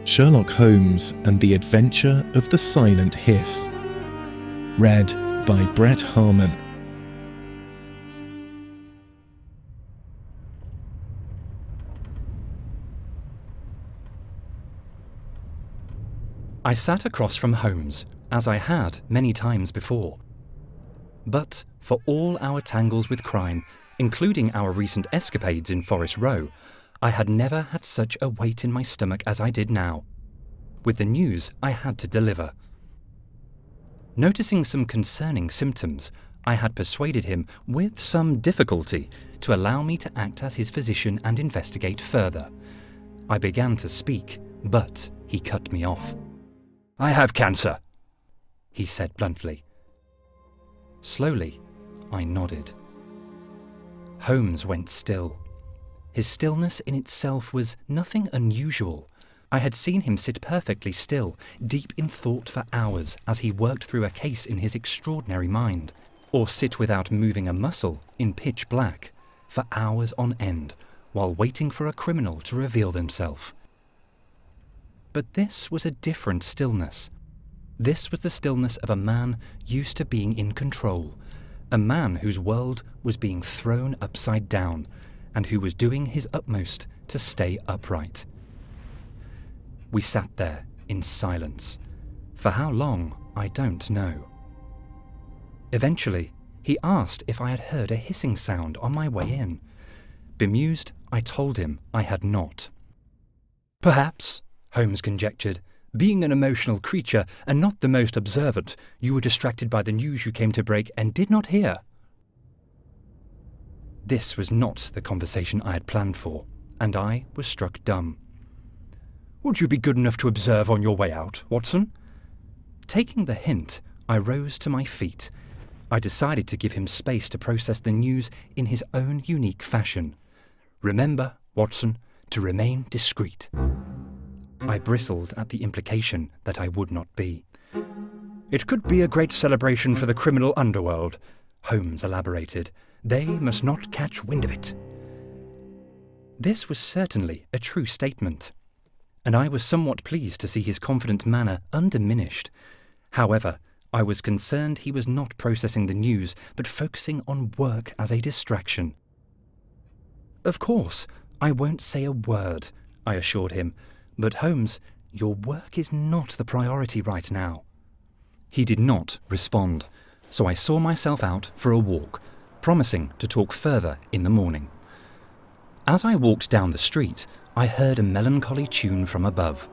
Sherlock Holmes and the Adventure of the Silent Hiss. Read by Brett Harman. I sat across from Holmes, as I had many times before. But for all our tangles with crime, including our recent escapades in Forest Row, I had never had such a weight in my stomach as I did now, with the news I had to deliver. Noticing some concerning symptoms, I had persuaded him, with some difficulty, to allow me to act as his physician and investigate further. I began to speak, but he cut me off. "I have cancer," he said bluntly. Slowly, I nodded. Holmes went still. His stillness in itself was nothing unusual. I had seen him sit perfectly still, deep in thought for hours as he worked through a case in his extraordinary mind, or sit without moving a muscle in pitch black for hours on end while waiting for a criminal to reveal themselves. But this was a different stillness. This was the stillness of a man used to being in control, a man whose world was being thrown upside down, and who was doing his utmost to stay upright. We sat there in silence. For how long, I don't know. Eventually, he asked if I had heard a hissing sound on my way in. Bemused, I told him I had not. "Perhaps," Holmes conjectured, "being an emotional creature and not the most observant, you were distracted by the news you came to break and did not hear." This was not the conversation I had planned for, and I was struck dumb. "Would you be good enough to observe on your way out, Watson?" Taking the hint, I rose to my feet. I decided to give him space to process the news in his own unique fashion. "Remember, Watson, to remain discreet." I bristled at the implication that I would not be. "It could be a great celebration for the criminal underworld," Holmes elaborated. "They must not catch wind of it." This was certainly a true statement, and I was somewhat pleased to see his confident manner undiminished. However, I was concerned he was not processing the news, but focusing on work as a distraction. "Of course, I won't say a word," I assured him. "But Holmes, your work is not the priority right now." He did not respond, so I saw myself out for a walk, promising to talk further in the morning. As I walked down the street, I heard a melancholy tune from above.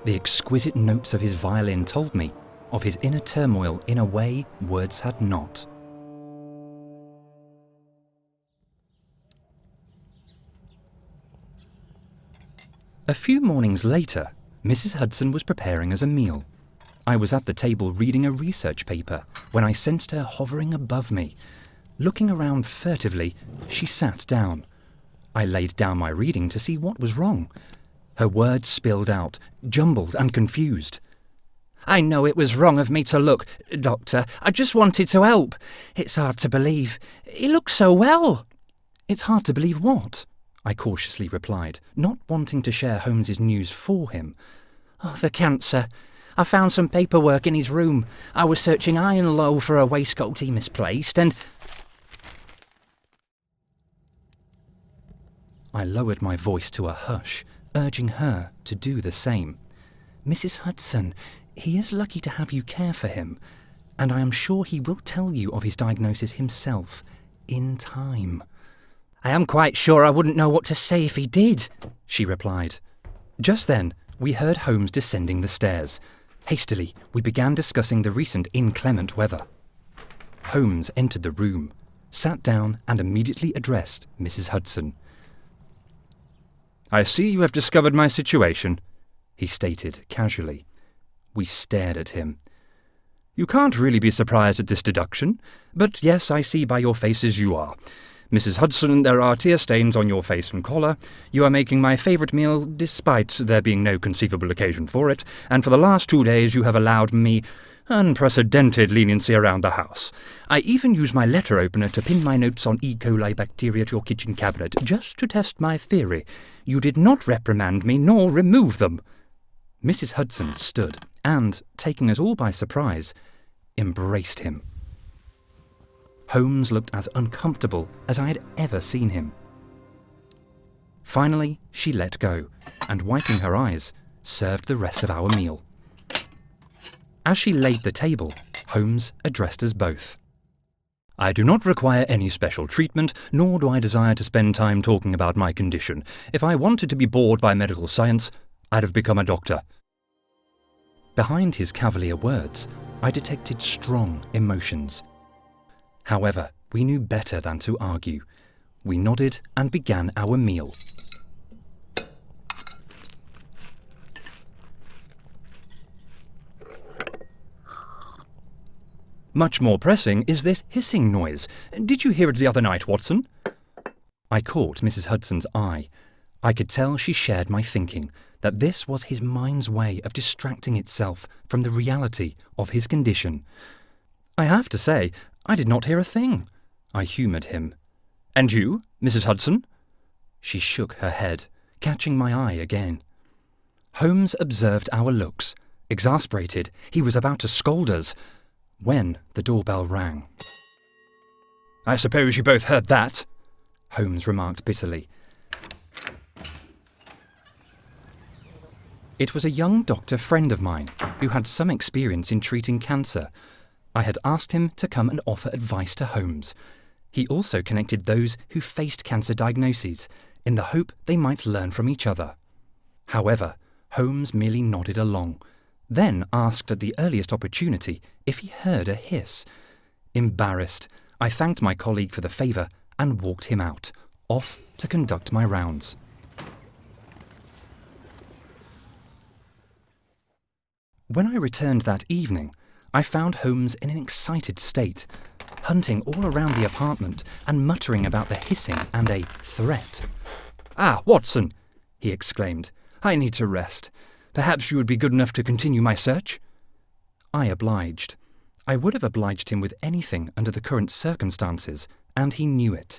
The exquisite notes of his violin told me of his inner turmoil in a way words had not. A few mornings later, Mrs. Hudson was preparing us a meal. I was at the table reading a research paper when I sensed her hovering above me. Looking around furtively, she sat down. I laid down my reading to see what was wrong. Her words spilled out, jumbled and confused. "I know it was wrong of me to look, Doctor. I just wanted to help. It's hard to believe. He looks so well." "It's hard to believe what?" I cautiously replied, not wanting to share Holmes's news for him. "Oh, the cancer. I found some paperwork in his room. I was searching high and low for a waistcoat he misplaced, and—" I lowered my voice to a hush, urging her to do the same. "Mrs. Hudson, he is lucky to have you care for him, and I am sure he will tell you of his diagnosis himself, in time." "I am quite sure I wouldn't know what to say if he did," she replied. Just then, we heard Holmes descending the stairs. Hastily, we began discussing the recent inclement weather. Holmes entered the room, sat down and immediately addressed Mrs. Hudson. "I see you have discovered my situation," he stated casually. We stared at him. "You can't really be surprised at this deduction, but yes, I see by your faces you are. Mrs. Hudson, there are tear stains on your face and collar. You are making my favourite meal, despite there being no conceivable occasion for it, and for the last 2 days you have allowed me unprecedented leniency around the house. I even use my letter opener to pin my notes on E. coli bacteria to your kitchen cabinet, just to test my theory. You did not reprimand me, nor remove them." Mrs. Hudson stood and, taking us all by surprise, embraced him. Holmes looked as uncomfortable as I had ever seen him. Finally, she let go, and wiping her eyes, served the rest of our meal. As she laid the table, Holmes addressed us both. "I do not require any special treatment, nor do I desire to spend time talking about my condition. If I wanted to be bored by medical science, I'd have become a doctor." Behind his cavalier words, I detected strong emotions. However, we knew better than to argue. We nodded and began our meal. "Much more pressing is this hissing noise. Did you hear it the other night, Watson?" I caught Mrs. Hudson's eye. I could tell she shared my thinking, that this was his mind's way of distracting itself from the reality of his condition. "I have to say, I did not hear a thing," I humoured him. "And you, Mrs. Hudson?" She shook her head, catching my eye again. Holmes observed our looks. Exasperated, he was about to scold us, when the doorbell rang. "I suppose you both heard that," Holmes remarked bitterly. It was a young doctor friend of mine who had some experience in treating cancer. I had asked him to come and offer advice to Holmes. He also connected those who faced cancer diagnoses in the hope they might learn from each other. However, Holmes merely nodded along, then asked at the earliest opportunity if he heard a hiss. Embarrassed, I thanked my colleague for the favour and walked him out, off to conduct my rounds. When I returned that evening, I found Holmes in an excited state, hunting all around the apartment and muttering about the hissing and a threat. "Ah, Watson," he exclaimed, "I need to rest. Perhaps you would be good enough to continue my search?" I obliged. I would have obliged him with anything under the current circumstances, and he knew it.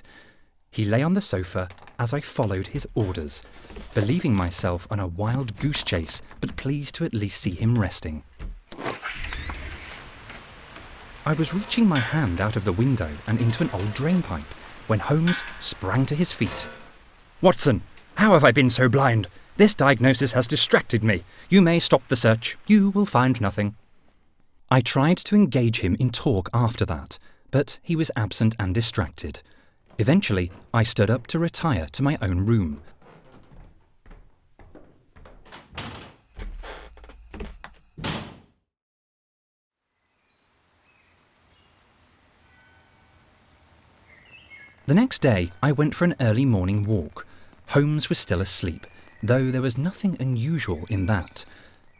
He lay on the sofa as I followed his orders, believing myself on a wild goose chase, but pleased to at least see him resting. I was reaching my hand out of the window and into an old drainpipe when Holmes sprang to his feet. "Watson, how have I been so blind? This diagnosis has distracted me. You may stop the search. You will find nothing." I tried to engage him in talk after that, but he was absent and distracted. Eventually, I stood up to retire to my own room. The next day, I went for an early morning walk. Holmes was still asleep, though there was nothing unusual in that.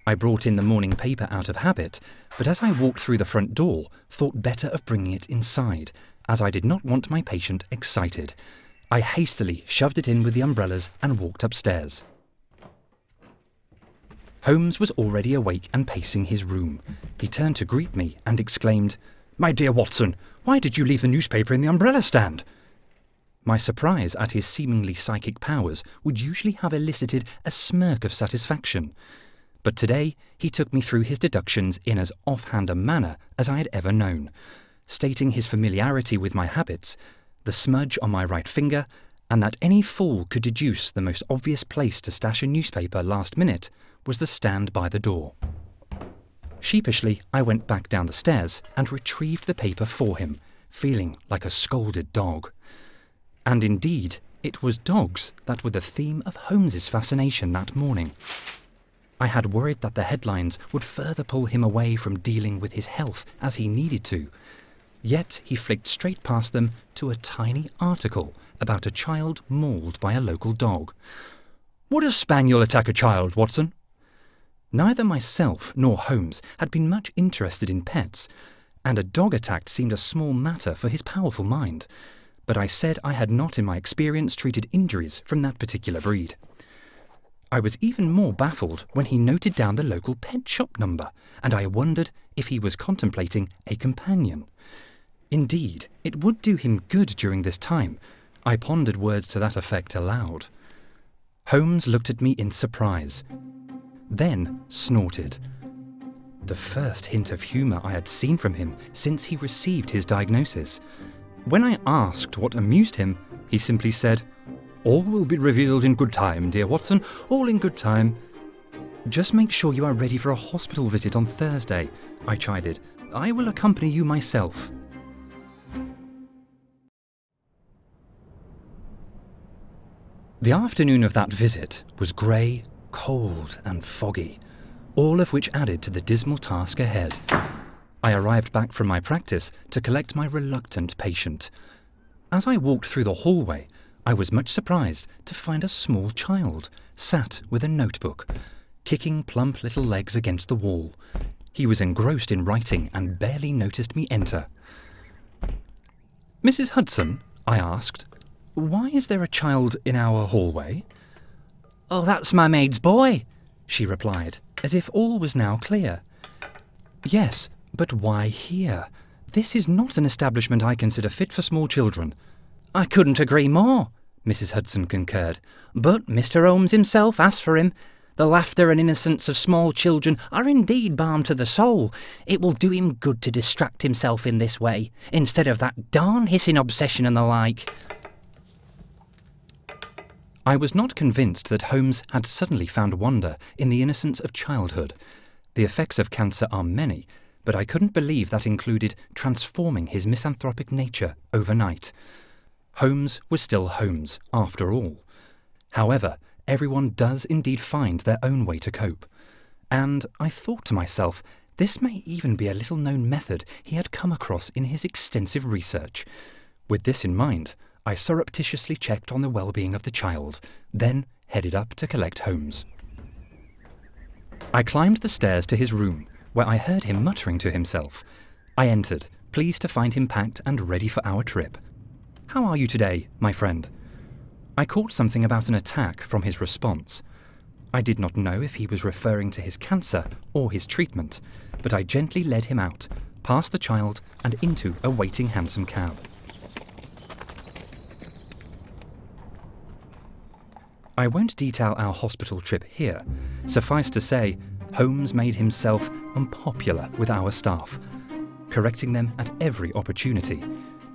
I brought in the morning paper out of habit, but as I walked through the front door, thought better of bringing it inside, as I did not want my patient excited. I hastily shoved it in with the umbrellas and walked upstairs. Holmes was already awake and pacing his room. He turned to greet me and exclaimed, "My dear Watson, why did you leave the newspaper in the umbrella stand?" My surprise at his seemingly psychic powers would usually have elicited a smirk of satisfaction. But today he took me through his deductions in as offhand a manner as I had ever known, stating his familiarity with my habits, the smudge on my right finger, and that any fool could deduce the most obvious place to stash a newspaper last minute was the stand by the door. Sheepishly, I went back down the stairs and retrieved the paper for him, feeling like a scolded dog. And indeed, it was dogs that were the theme of Holmes's fascination that morning. I had worried that the headlines would further pull him away from dealing with his health as he needed to. Yet he flicked straight past them to a tiny article about a child mauled by a local dog. "Would a spaniel attack a child, Watson?" Neither myself nor Holmes had been much interested in pets, and a dog attack seemed a small matter for his powerful mind. But I said I had not in my experience treated injuries from that particular breed. I was even more baffled when he noted down the local pet shop number, and I wondered if he was contemplating a companion. Indeed, it would do him good during this time. I pondered words to that effect aloud. Holmes looked at me in surprise. then snorted. The first hint of humour I had seen from him since he received his diagnosis. When I asked what amused him, he simply said, "All will be revealed in good time, dear Watson, all in good time." "Just make sure you are ready for a hospital visit on Thursday," I chided. "I will accompany you myself." The afternoon of that visit was grey, cold and foggy, all of which added to the dismal task ahead. I arrived back from my practice to collect my reluctant patient. As I walked through the hallway, I was much surprised to find a small child sat with a notebook, kicking plump little legs against the wall. He was engrossed in writing and barely noticed me enter. "Mrs. Hudson," I asked, "why is there a child in our hallway?" "Oh, that's my maid's boy," she replied, as if all was now clear. "Yes, but why here? This is not an establishment I consider fit for small children." "I couldn't agree more," Mrs. Hudson concurred. "But Mr. Holmes himself asked for him. The laughter and innocence of small children are indeed balm to the soul. It will do him good to distract himself in this way, instead of that darn hissing obsession and the like." I was not convinced that Holmes had suddenly found wonder in the innocence of childhood. The effects of cancer are many, but I couldn't believe that included transforming his misanthropic nature overnight. Holmes was still Holmes, after all. However, everyone does indeed find their own way to cope. And I thought to myself, this may even be a little-known method he had come across in his extensive research. With this in mind, I surreptitiously checked on the well-being of the child, then headed up to collect Holmes. I climbed the stairs to his room, where I heard him muttering to himself. I entered, pleased to find him packed and ready for our trip. "How are you today, my friend?" I caught something about an attack from his response. I did not know if he was referring to his cancer or his treatment, but I gently led him out, past the child and into a waiting hansom cab. I won't detail our hospital trip here. Suffice to say, Holmes made himself unpopular with our staff, correcting them at every opportunity.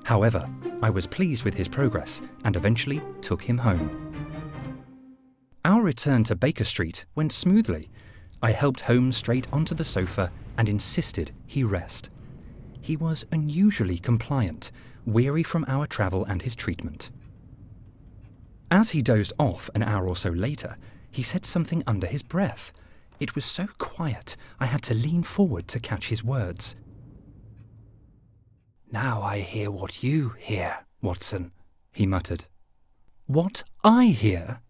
However, I was pleased with his progress and eventually took him home. Our return to Baker Street went smoothly. I helped Holmes straight onto the sofa and insisted he rest. He was unusually compliant, weary from our travel and his treatment. As he dozed off an hour or so later, he said something under his breath. It was so quiet, I had to lean forward to catch his words. "Now I hear what you hear, Watson," he muttered. "What I hear?"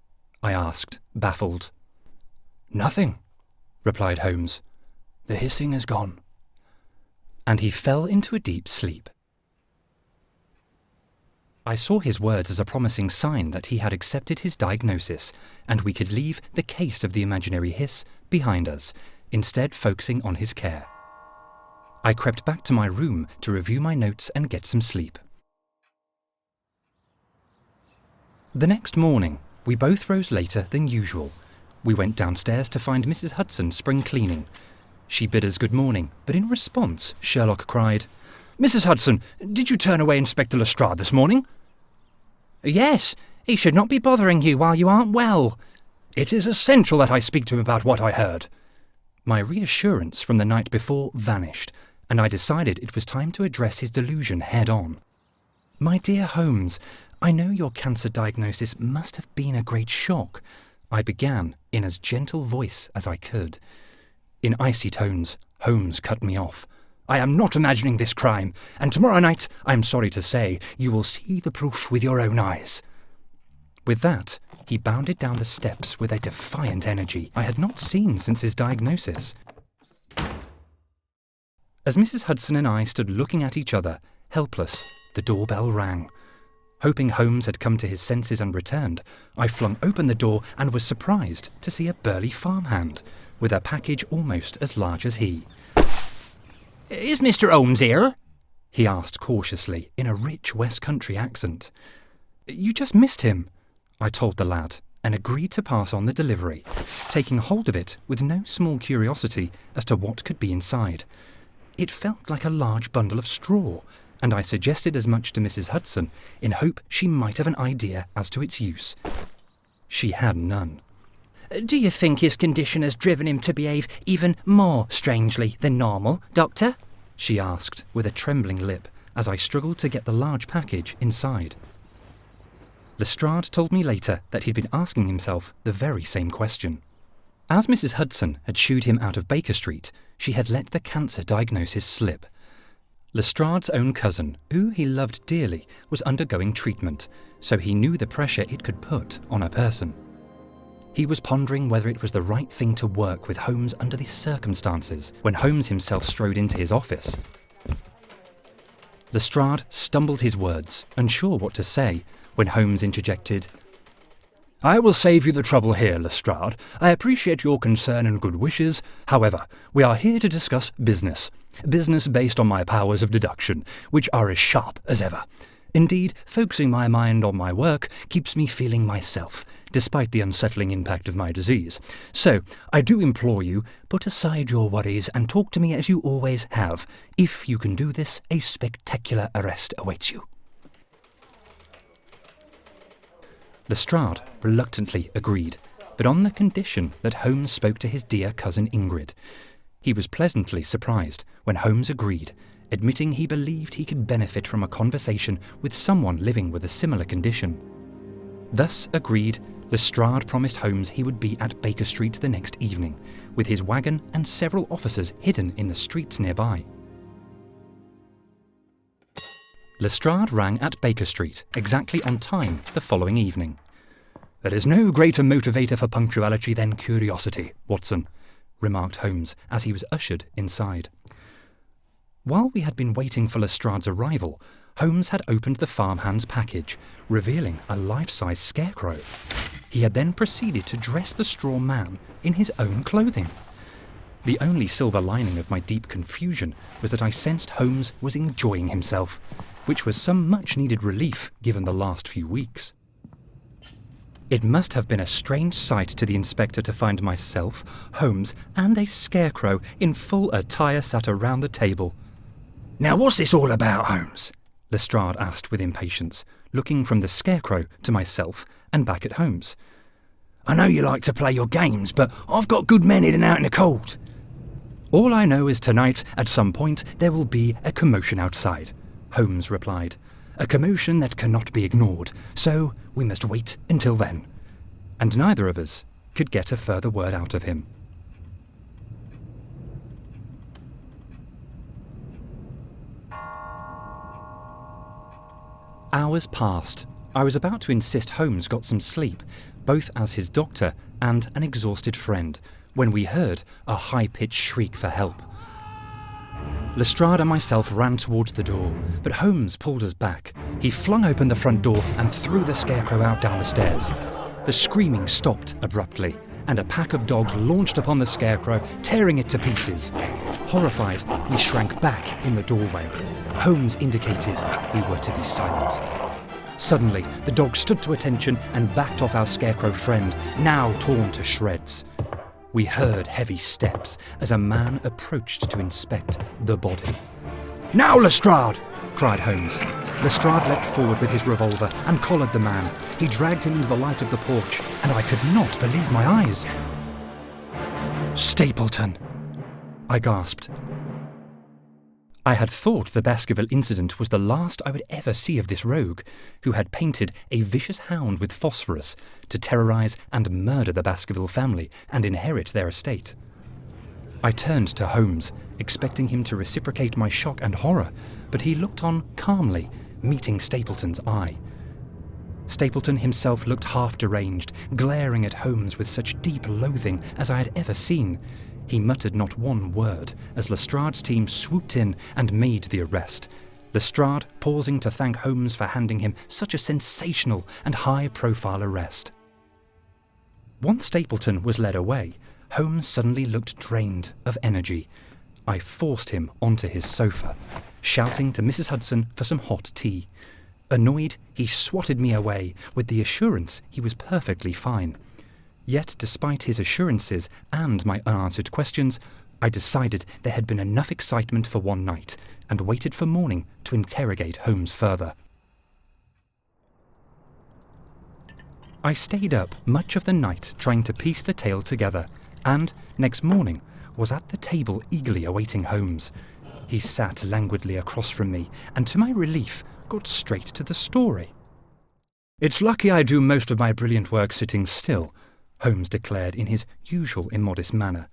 I asked, baffled. "Nothing," replied Holmes. "The hissing is gone." And he fell into a deep sleep. I saw his words as a promising sign that he had accepted his diagnosis, and we could leave the case of the imaginary hiss behind us, instead focusing on his care. I crept back to my room to review my notes and get some sleep. The next morning, we both rose later than usual. We went downstairs to find Mrs. Hudson spring cleaning. She bid us good morning, but in response, Sherlock cried, "Mrs. Hudson, did you turn away Inspector Lestrade this morning?" "Yes, he should not be bothering you while you aren't well." "It is essential that I speak to him about what I heard." My reassurance from the night before vanished, and I decided it was time to address his delusion head-on. "My dear Holmes, I know your cancer diagnosis must have been a great shock," I began in as gentle voice as I could. In icy tones, Holmes cut me off. "I am not imagining this crime, and tomorrow night, I am sorry to say, you will see the proof with your own eyes." With that, he bounded down the steps with a defiant energy I had not seen since his diagnosis. As Mrs. Hudson and I stood looking at each other, helpless, the doorbell rang. Hoping Holmes had come to his senses and returned, I flung open the door and was surprised to see a burly farmhand, with a package almost as large as he. "Is Mr. Holmes here?" he asked cautiously in a rich West Country accent. "You just missed him," I told the lad, and agreed to pass on the delivery, taking hold of it with no small curiosity as to what could be inside. It felt like a large bundle of straw, and I suggested as much to Mrs. Hudson in hope she might have an idea as to its use. She had none. Do you think his condition has driven him to behave even more strangely than normal, Doctor? She asked with a trembling lip as I struggled to get the large package inside. Lestrade told me later that he'd been asking himself the very same question. As Mrs. Hudson had shooed him out of Baker Street, she had let the cancer diagnosis slip. Lestrade's own cousin, who he loved dearly, was undergoing treatment, so he knew the pressure it could put on a person. He was pondering whether it was the right thing to work with Holmes under these circumstances when Holmes himself strode into his office. Lestrade stumbled his words, unsure what to say, when Holmes interjected, "I will save you the trouble here, Lestrade. I appreciate your concern and good wishes. However, we are here to discuss business. Business based on my powers of deduction, which are as sharp as ever. Indeed, focusing my mind on my work keeps me feeling myself, despite the unsettling impact of my disease. So, I do implore you, put aside your worries and talk to me as you always have. If you can do this, a spectacular arrest awaits you." Lestrade reluctantly agreed, but on the condition that Holmes spoke to his dear cousin Ingrid. He was pleasantly surprised when Holmes agreed, admitting he believed he could benefit from a conversation with someone living with a similar condition. Thus agreed, Lestrade promised Holmes he would be at Baker Street the next evening, with his wagon and several officers hidden in the streets nearby. Lestrade rang at Baker Street exactly on time the following evening. "There is no greater motivator for punctuality than curiosity, Watson," remarked Holmes as he was ushered inside. While we had been waiting for Lestrade's arrival, Holmes had opened the farmhand's package, revealing a life-size scarecrow. He had then proceeded to dress the straw man in his own clothing. The only silver lining of my deep confusion was that I sensed Holmes was enjoying himself, which was some much-needed relief given the last few weeks. It must have been a strange sight to the inspector to find myself, Holmes, and a scarecrow in full attire sat around the table. "Now what's this all about, Holmes?" Lestrade asked with impatience, looking from the scarecrow to myself and back at Holmes. "I know you like to play your games, but I've got good men in and out in the cold." "All I know is tonight, at some point, there will be a commotion outside," Holmes replied. "A commotion that cannot be ignored, so we must wait until then." And neither of us could get a further word out of him. Hours passed. I was about to insist Holmes got some sleep, both as his doctor and an exhausted friend, when we heard a high-pitched shriek for help. Lestrade and myself ran towards the door, but Holmes pulled us back. He flung open the front door and threw the scarecrow out down the stairs. The screaming stopped abruptly, and a pack of dogs launched upon the scarecrow, tearing it to pieces. Horrified, we shrank back in the doorway. Holmes indicated we were to be silent. Suddenly, the dog stood to attention and backed off our scarecrow friend, now torn to shreds. We heard heavy steps as a man approached to inspect the body. "Now, Lestrade!" cried Holmes. Lestrade leapt forward with his revolver and collared the man. He dragged him into the light of the porch, and I could not believe my eyes. "Stapleton!" I gasped. I had thought the Baskerville incident was the last I would ever see of this rogue, who had painted a vicious hound with phosphorus to terrorise and murder the Baskerville family and inherit their estate. I turned to Holmes, expecting him to reciprocate my shock and horror, but he looked on calmly, meeting Stapleton's eye. Stapleton himself looked half deranged, glaring at Holmes with such deep loathing as I had ever seen. He muttered not one word as Lestrade's team swooped in and made the arrest, Lestrade pausing to thank Holmes for handing him such a sensational and high-profile arrest. Once Stapleton was led away, Holmes suddenly looked drained of energy. I forced him onto his sofa, shouting to Mrs. Hudson for some hot tea. Annoyed, he swatted me away with the assurance he was perfectly fine. Yet, despite his assurances and my unanswered questions, I decided there had been enough excitement for one night and waited for morning to interrogate Holmes further. I stayed up much of the night trying to piece the tale together, and, next morning, was at the table eagerly awaiting Holmes. He sat languidly across from me, and to my relief, got straight to the story. "It's lucky I do most of my brilliant work sitting still," Holmes declared in his usual immodest manner,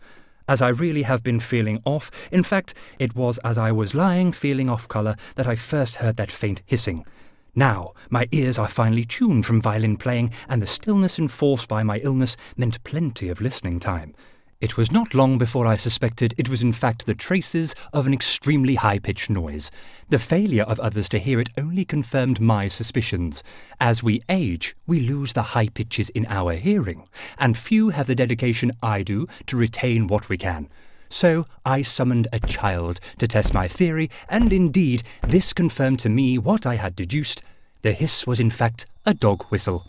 "as I really have been feeling off. In fact, it was as I was lying feeling off colour that I first heard that faint hissing. Now, my ears are finely tuned from violin playing, and the stillness enforced by my illness meant plenty of listening time. It was not long before I suspected it was in fact the traces of an extremely high-pitched noise. The failure of others to hear it only confirmed my suspicions. As we age, we lose the high pitches in our hearing, and few have the dedication I do to retain what we can. So I summoned a child to test my theory, and indeed this confirmed to me what I had deduced. The hiss was in fact a dog whistle."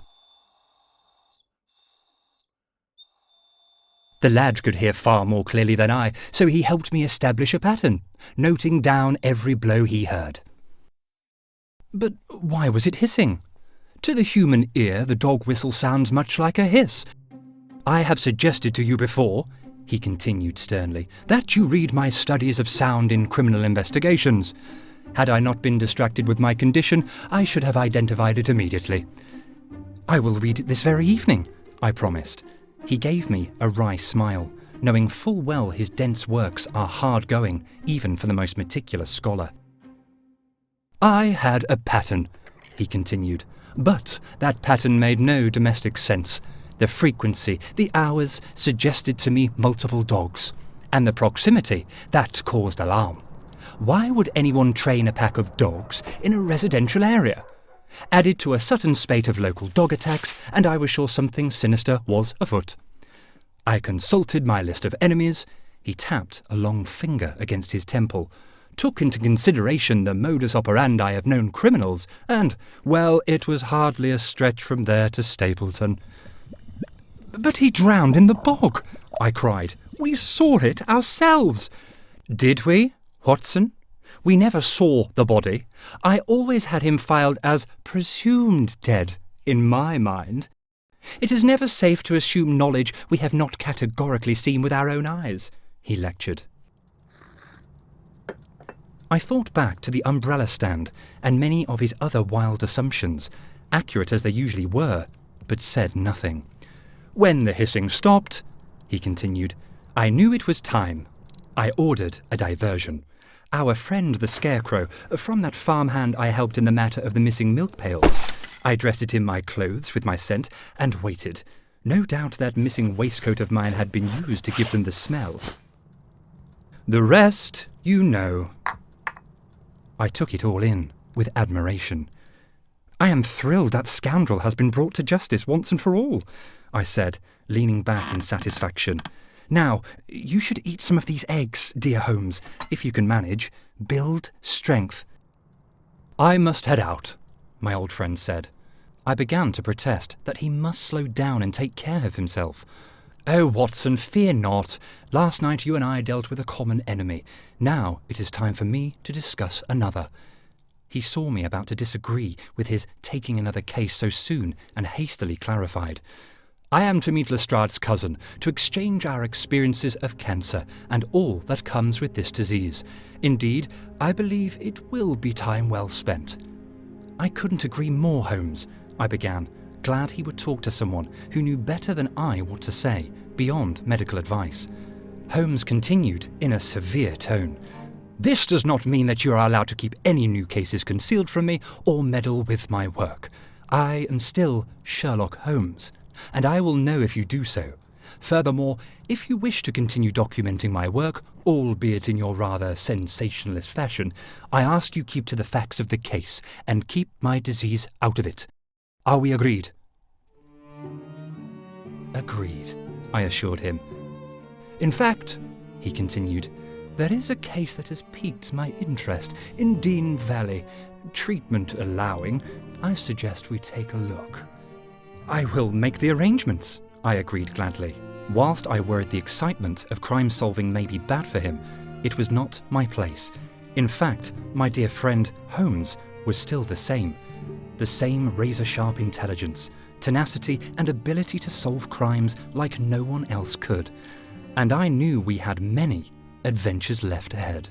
The lad could hear far more clearly than I, so he helped me establish a pattern, noting down every blow he heard. "But why was it hissing? To the human ear, the dog whistle sounds much like a hiss. I have suggested to you before," he continued sternly, "that you read my studies of sound in criminal investigations. Had I not been distracted with my condition, I should have identified it immediately." "I will read it this very evening," I promised. He gave me a wry smile, knowing full well his dense works are hard-going, even for the most meticulous scholar. "I had a pattern," he continued, "but that pattern made no domestic sense. The frequency, the hours, suggested to me multiple dogs, and the proximity, that caused alarm. Why would anyone train a pack of dogs in a residential area? Added to a sudden spate of local dog attacks, and I was sure something sinister was afoot. I consulted my list of enemies. He tapped a long finger against his temple, took into consideration the modus operandi of known criminals, and, well, it was hardly a stretch from there to Stapleton. "But he drowned in the bog," I cried. "We saw it ourselves." "Did we, Hudson? We never saw the body. I always had him filed as presumed dead, in my mind. It is never safe to assume knowledge we have not categorically seen with our own eyes," he lectured. I thought back to the umbrella stand and many of his other wild assumptions, accurate as they usually were, but said nothing. "When the hissing stopped," he continued, "I knew it was time. I ordered a diversion. Our friend the Scarecrow, from that farmhand I helped in the matter of the missing milk pails. I dressed it in my clothes with my scent and waited. No doubt that missing waistcoat of mine had been used to give them the smell. The rest, you know." I took it all in, with admiration. "I am thrilled that scoundrel has been brought to justice once and for all," I said, leaning back in satisfaction. "Now, you should eat some of these eggs, dear Holmes, if you can manage. Build strength." "I must head out," my old friend said. I began to protest that he must slow down and take care of himself. "Oh, Watson, fear not. Last night you and I dealt with a common enemy. Now it is time for me to discuss another." He saw me about to disagree with his taking another case so soon and hastily clarified. "I am to meet Lestrade's cousin, to exchange our experiences of cancer and all that comes with this disease. Indeed, I believe it will be time well spent." "I couldn't agree more, Holmes," I began, glad he would talk to someone who knew better than I what to say, beyond medical advice. Holmes continued in a severe tone. "This does not mean that you are allowed to keep any new cases concealed from me or meddle with my work. I am still Sherlock Holmes, and I will know if you do so. Furthermore, if you wish to continue documenting my work, albeit in your rather sensationalist fashion, I ask you keep to the facts of the case and keep my disease out of it. Are we agreed?" "Agreed," I assured him. "In fact," he continued, "there is a case that has piqued my interest in Dean Valley. Treatment allowing, I suggest we take a look. I will make the arrangements, I agreed gladly. Whilst I worried the excitement of crime solving may be bad for him, it was not my place. In fact, my dear friend Holmes was still the same razor-sharp intelligence, tenacity and ability to solve crimes like no one else could. And I knew we had many adventures left ahead.